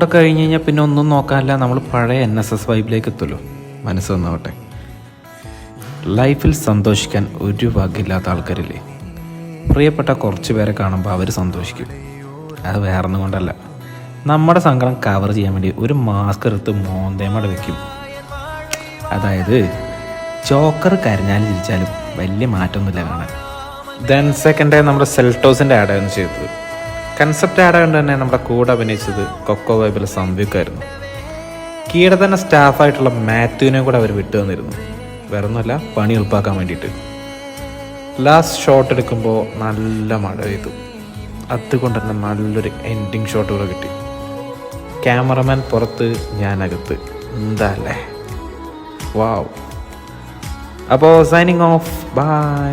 ഇവിടെ കഴിഞ്ഞ് കഴിഞ്ഞാൽ പിന്നെ ഒന്നും നോക്കാനില്ല, നമ്മൾ പഴയ NSS വൈബിലേക്ക് എത്തുമല്ലോ. മനസ്സ് നന്നാവട്ടെ. ലൈഫിൽ സന്തോഷിക്കാൻ ഒരു ഭാഗ്യമില്ലാത്ത ആൾക്കാരില്ലേ? പ്രിയപ്പെട്ട കുറച്ച് പേരെ കാണുമ്പോൾ അവർ സന്തോഷിക്കും. അത് വേറൊന്നും കൊണ്ടല്ല, നമ്മുടെ സങ്കടം കവർ ചെയ്യാൻ വേണ്ടി ഒരു മാസ്ക് എടുത്ത് മോന്തേമട വെക്കും. അതായത് ജോക്കർ കരഞ്ഞാലും ചിരിച്ചാലും വലിയ മാറ്റമൊന്നുമില്ല കാണാൻ. ദെൻ സെക്കൻഡ് ഡേ നമ്മുടെ സെൽട്ടോസിൻ്റെ ആഡായിരുന്നു ചെയ്തത്. കൺസെപ്റ്റ് ആഡായതുകൊണ്ട് തന്നെ നമ്മുടെ കൂടെ അഭിനയിച്ചത് കൊക്കോ വൈബിലെ സംവിക്കായിരുന്നു. കീടെ തന്നെ സ്റ്റാഫായിട്ടുള്ള മാത്യുവിനെ കൂടെ അവർ വിട്ടു തന്നിരുന്നു. വേറെ ഒന്നുമല്ല, പണി എളുപ്പാക്കാൻ വേണ്ടിയിട്ട്. ലാസ്റ്റ് ഷോട്ട് എടുക്കുമ്പോൾ നല്ല മഴ പെയ്തു. അതുകൊണ്ട് തന്നെ നല്ലൊരു എൻഡിങ് ഷോട്ട് കൂടെ കിട്ടി. ക്യാമറമാൻ പുറത്ത്, ഞാനകത്ത്. എന്താ അല്ലേ? വാവ്. അപ്പോൾ സൈനിങ് ഓഫ്. ബൈ.